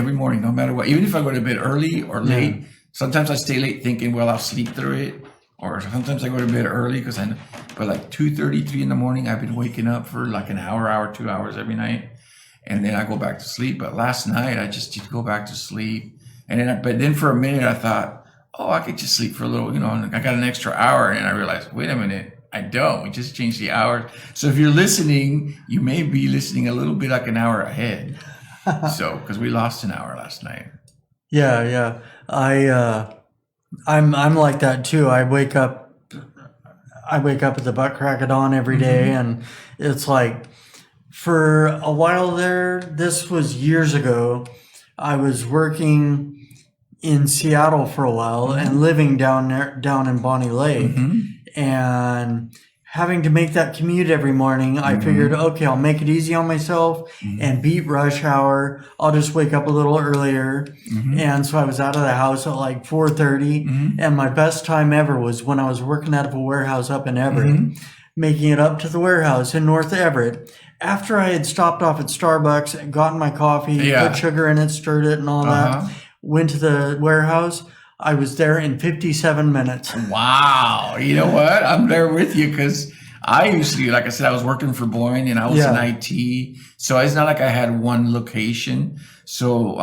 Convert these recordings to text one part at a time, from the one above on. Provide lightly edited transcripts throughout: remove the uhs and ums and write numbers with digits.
every morning, no matter what. Even if I go to bed early or late, sometimes I stay late thinking, well, I'll sleep through it. Or sometimes I go to bed early because but like 2:30, 3 in the morning, I've been waking up for like an hour, 2 hours every night. And then I go back to sleep. But last night I just did go back to sleep. But then for a minute I thought, oh, I could just sleep for a little, and I got an extra hour. And I realized, wait a minute, I don't. We just changed the hours. So if you're listening, you may be listening a little bit like an hour ahead. So, because we lost an hour last night. Yeah. I'm like that too. I wake up at the butt crack of dawn every day, and it's like for a while there, this was years ago, I was working in Seattle for a while and living down in Bonnie Lake, and having to make that commute every morning. I figured, okay, I'll make it easy on myself and beat rush hour. I'll just wake up a little earlier. And so I was out of the house at like 4:30. And my best time ever was when I was working out of a warehouse up in Everett, making it up to the warehouse in North Everett. After I had stopped off at Starbucks, gotten my coffee, put sugar in it, stirred it and all that, went to the warehouse. I was there in 57 minutes. Wow. You know what? I'm there with you because I usually, like I said, I was working for Boeing and I was in IT. So it's not like I had one location. So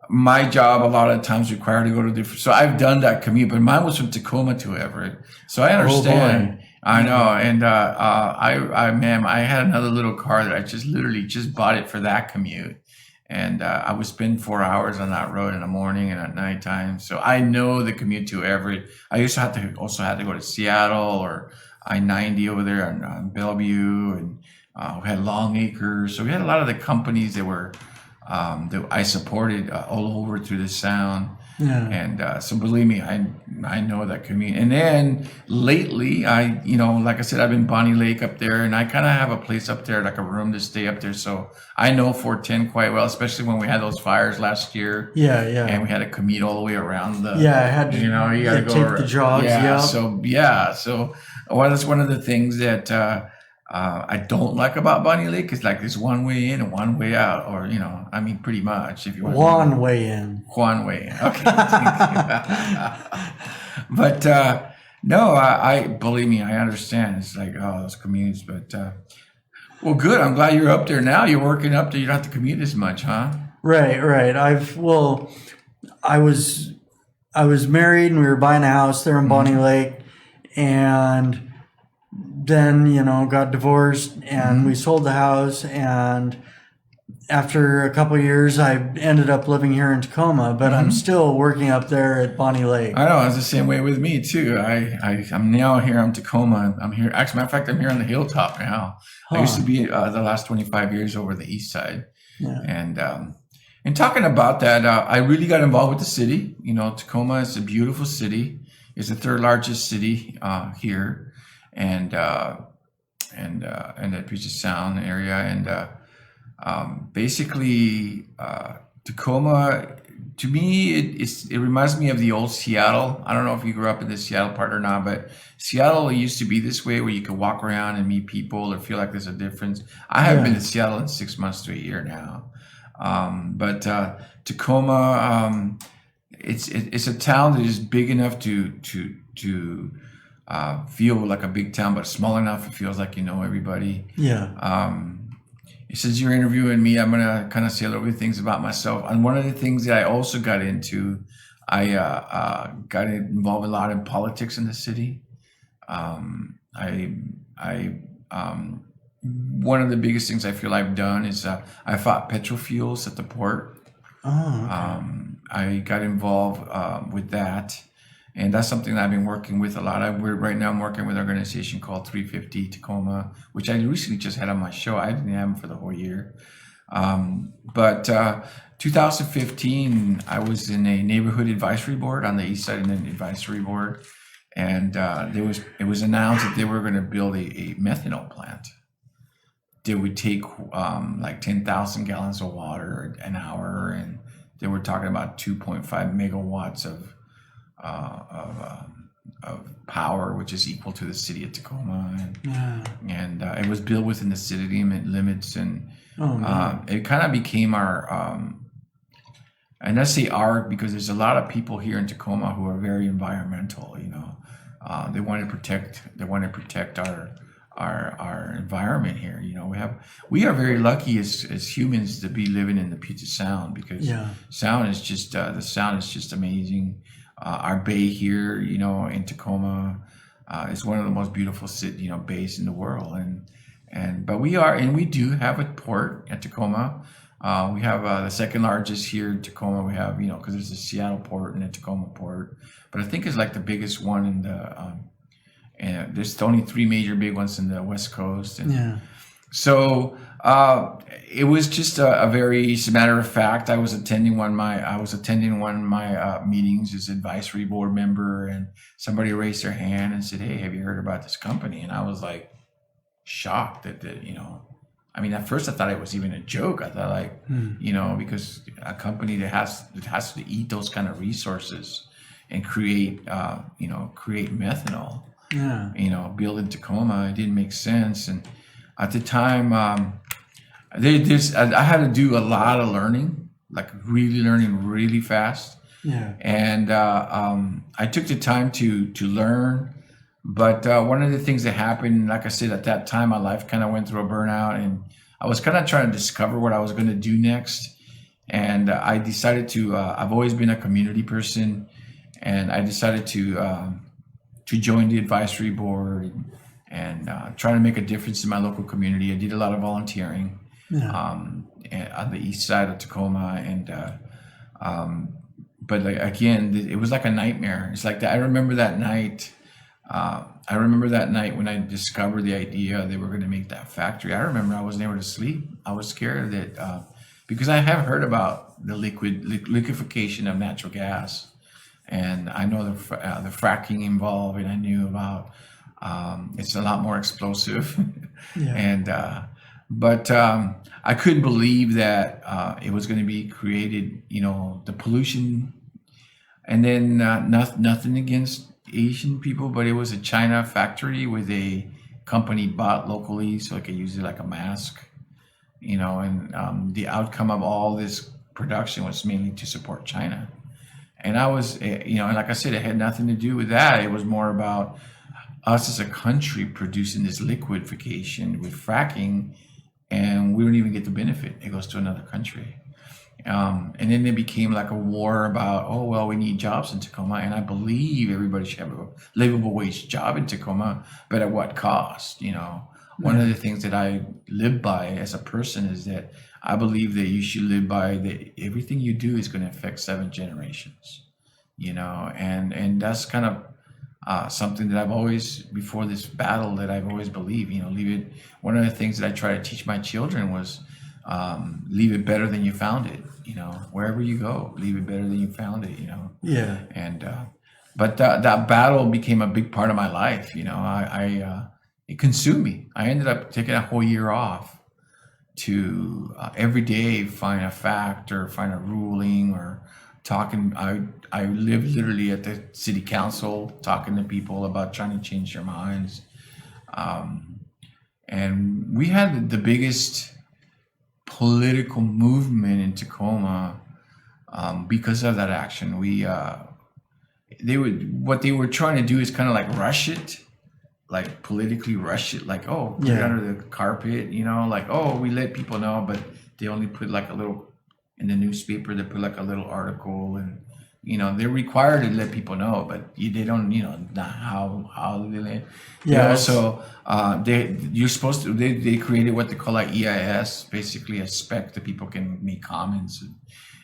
my job a lot of times required to go to different. So I've done that commute, but mine was from Tacoma to Everett. So I understand. I know. And I had another little car that I just bought it for that commute. And I would spend 4 hours on that road in the morning and at nighttime. So I know the commute to Everett. I used to also had to go to Seattle or I-90 over there on Bellevue, and we had Long Acres. So we had a lot of the companies that were that I supported all over through the Sound. And so believe me, I know that commute. And then lately, like I said, I've been Bonnie Lake up there, and I kind of have a place up there, like a room to stay up there. So I know 410 quite well, especially when we had those fires last year. And we had to commute all the way around the. I had to. You got to go take the jogs. So that's one of the things that. I don't like about Bonnie Lake is like there's one way in and one way out, or pretty much if you want. One way in. Okay. But no, I believe me, I understand. It's like those commutes, but well, good. I'm glad you're up there now. You're working up there. You don't have to commute as much, huh? Right. I was married and we were buying a house there in Bonnie Lake, and then got divorced and we sold the house, and after a couple of years I ended up living here in Tacoma, but I'm still working up there at Bonnie Lake. I know, it's the same way with me too. I'm now here in Tacoma. I'm here, actually, matter of fact, I'm here on the hilltop now. I used to be the last 25 years over the east side. And talking about that, I really got involved with the city. Tacoma is a beautiful city. It's the third largest city here. And the Puget Sound area, and basically Tacoma, to me, it reminds me of the old Seattle. I don't know if you grew up in the Seattle part or not, but Seattle used to be this way where you could walk around and meet people or feel like there's a difference. I haven't been to Seattle in 6 months to a year now, but Tacoma, it's a town that is big enough to feel like a big town, but small enough it feels like everybody. Since you're interviewing me, I'm gonna kind of say a little bit of things about myself. And one of the things that I also got into, I got involved a lot in politics in the city. One of the biggest things I feel I've done is I fought petrol fuels at the port. I got involved with that. And that's something that I've been working with a lot. Right now I'm working with an organization called 350 Tacoma, which I recently just had on my show. I didn't have them for the whole year. But 2015, I was in a neighborhood advisory board on the east side, and an advisory board. And it was announced that they were going to build a methanol plant. They would take like 10,000 gallons of water an hour, and they were talking about 2.5 megawatts of power, which is equal to the city of Tacoma, and it was built within the city limits, and it kind of became our and I say our because there's a lot of people here in Tacoma who are very environmental. They want to protect our environment here. We are very lucky as humans to be living in the Puget Sound, because sound is just the sound is just amazing. Our bay here, in Tacoma, is one of the most beautiful bays in the world, but we do have a port at Tacoma. We have the second largest here in Tacoma. We have, because there's the Seattle port and the Tacoma port, but I think it's like the biggest one in and there's only three major big ones in the West Coast. And so it was just as a matter of fact, I was attending one of my meetings as advisory board member, and somebody raised their hand and said, "Hey, have you heard about this company?" And I was like shocked at at first I thought it was even a joke. I thought because a company that has to eat those kind of resources and create methanol, build in Tacoma, it didn't make sense. And at the time, I had to do a lot of learning, like really learning really fast. And I took the time to learn. But one of the things that happened, like I said, at that time, my life kind of went through a burnout, and I was kind of trying to discover what I was going to do next. And I decided to, I've always been a community person, and I decided to join the advisory board and try to make a difference in my local community. I did a lot of volunteering on the east side of Tacoma, but again, it was like a nightmare. It's like I remember that night. When I discovered the idea they were going to make that factory. I remember I wasn't able to sleep. I was scared that because I have heard about the liquefaction of natural gas, and I know the fracking involved, and I knew about it's a lot more explosive, but I couldn't believe that it was going to be created. The pollution, and then nothing against Asian people, but it was a China factory with a company bought locally so I could use it like a mask, and the outcome of all this production was mainly to support China. And I was, and like I said, it had nothing to do with that. It was more about us as a country producing this liquefaction with fracking, and we don't even get the benefit. It goes to another country. And then it became like a war about, we need jobs in Tacoma. And I believe everybody should have a livable wage job in Tacoma, but at what cost? One of the things that I live by as a person is that I believe that you should live by that everything you do is going to affect 7 generations, and that's kind of something that I've always, before this battle, that I've always believed, leave it. One of the things that I try to teach my children was, leave it better than you found it. Wherever you go, leave it better than you found it. And but that battle became a big part of my life. It consumed me. I ended up taking a whole year off to every day find a fact or find a ruling or talking. I lived literally at the city council talking to people about trying to change their minds. And we had the biggest political movement in Tacoma because of that action. What they were trying to do is kind of like rush it, like politically rush it, like put it under the carpet, we let people know, but they only put like a little in the newspaper. They put like a little article, and they're required to let people know, but they don't, not how they let. Also, you're supposed to. They created what they call like EIS, basically a spec that people can make comments,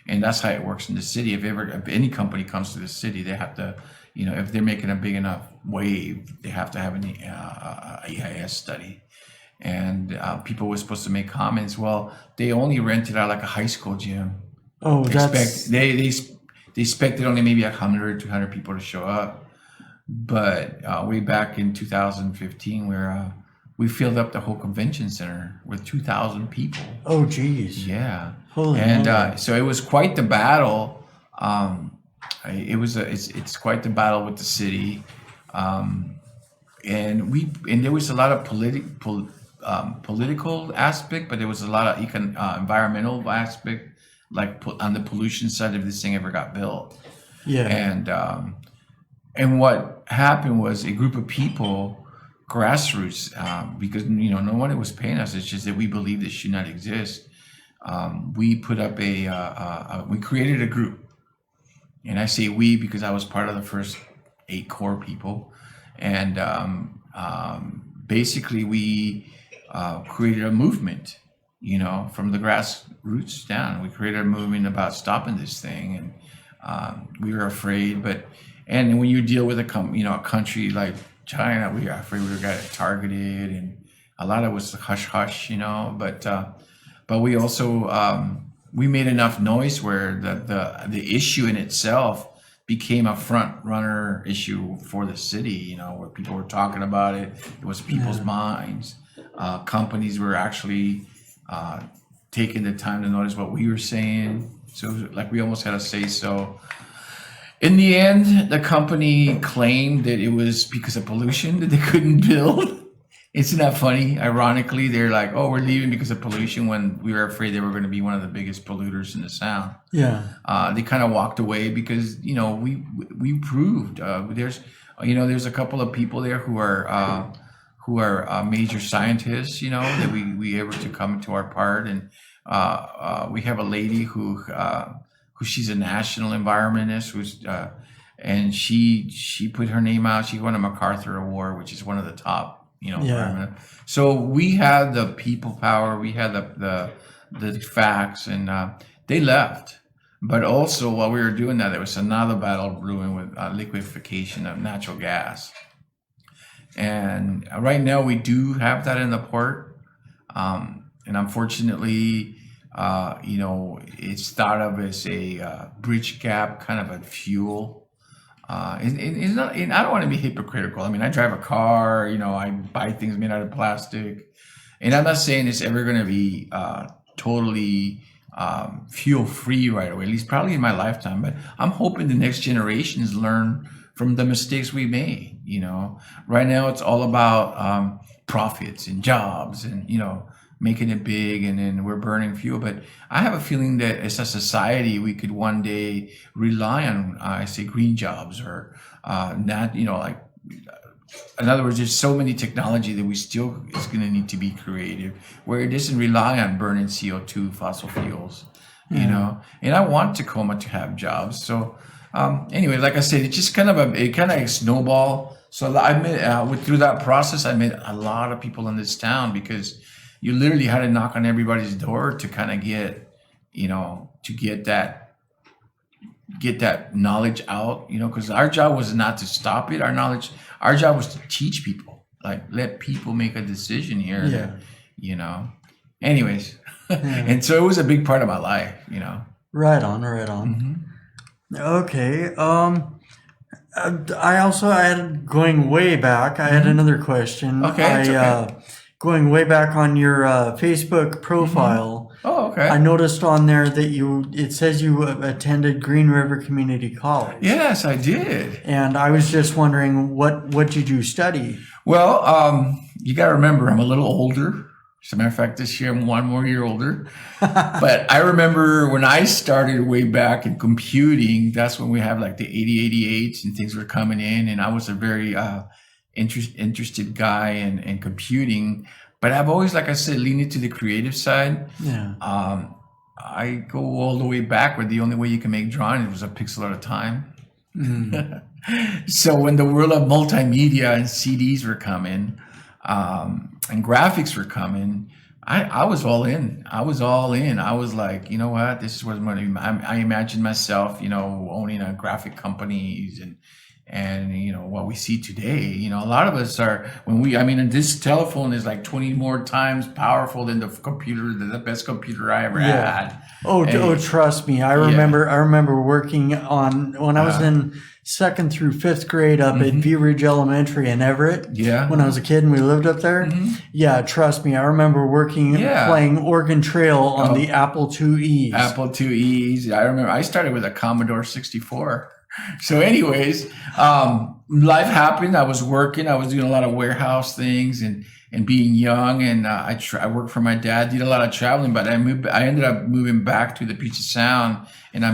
and that's how it works in the city. If any company comes to the city, they have to, if they're making a big enough wave, they have to have an EIS study, and people were supposed to make comments. Well, they only rented out like a high school gym. They expected only maybe 100 or 200 people to show up. But way back in 2015, where we filled up the whole convention center with 2,000 people. Oh, geez. Yeah. Holy and so it was quite the battle. It's quite the battle with the city. And there was a lot of political aspect, but there was a lot of environmental aspect, like on the pollution side if this thing ever got built. Yeah. And what happened was a group of people, grassroots, because nobody was paying us. It's just that we believed it should not exist. We put up we created a group, and I say we because I was part of the first 8 core people, and basically we created a movement. From the grassroots down, we created a movement about stopping this thing, and we were afraid, and when you deal with a country like China, we were afraid we were going to get targeted, and a lot of it was hush hush, but we also we made enough noise where the issue in itself became a front runner issue for the city, where people were talking about it. It was people's minds. Companies were actually taking the time to notice what we were saying. So like we almost had a say so. In the end, the company claimed that it was because of pollution that they couldn't build. Isn't that funny? Ironically, they're like, "Oh, we're leaving because of pollution," when we were afraid they were going to be one of the biggest polluters in the Sound. Yeah. They kind of walked away because we proved there's a couple of people there who are major scientists. That we able to come to our part, and we have a lady who she's a national environmentalist and she put her name out. She won a MacArthur Award, which is one of the top. So we had the people power, we had the facts, and they left. But also while we were doing that, there was another battle brewing with liquefaction of natural gas. And right now we do have that in the port. And unfortunately, it's thought of as a bridge gap kind of a fuel. It's not. I don't want to be hypocritical. I mean, I drive a car. I buy things made out of plastic, and I'm not saying it's ever going to be totally fuel free right away. At least probably in my lifetime. But I'm hoping the next generations learn from the mistakes we made. Right now it's all about profits and jobs, and making it big, and then we're burning fuel. But I have a feeling that as a society, we could one day rely on, I say, green jobs or not, like, in other words, there's so many technology that we still is going to need to be creative, where it doesn't rely on burning CO2, fossil fuels, and I want Tacoma to have jobs. So anyway, like I said, it's just kind of a snowball. So I met, through that process, I met a lot of people in this town, because you literally had to knock on everybody's door to kind of get that knowledge out, because our job was not to stop it. Our job was to teach people, like let people make a decision here. Yeah. Anyways, and so it was a big part of my life, Right on. Mm-hmm. Okay. I had, going way back, I had another question. Okay. Going way back on your Facebook profile. Mm-hmm. Oh, okay. I noticed on there that it says you attended Green River Community College. Yes, I did. And I was just wondering, what did you study? Well, you got to remember, I'm a little older. As a matter of fact, this year I'm 1 more year older. But I remember when I started way back in computing, that's when we have like the 8088s and things were coming in. And I was a very interested guy in computing. But I've always, like I said, leaned to the creative side. Yeah. I go all the way back where the only way you can make drawings was a pixel at a time. Mm. So when the world of multimedia and CDs were coming, and graphics were coming, I was all in. I was like, you know what? This is what I'm going to. I imagined myself, owning a graphic companies and what we see today. A lot of us are this telephone is like 20 more times powerful than the best computer I ever had. Oh, trust me. I remember working on when I was in 2nd through 5th grade up at View Ridge Elementary in Everett. Yeah. When I was a kid and we lived up there. Mm-hmm. Yeah, trust me. I remember playing Oregon Trail on the Apple IIe's. Apple IIe's. I remember I started with a Commodore 64. So anyways, life happened. I was working. I was doing a lot of warehouse things. And and being young, and I worked for my dad, did a lot of traveling, but I ended up moving back to the Puget Sound, and I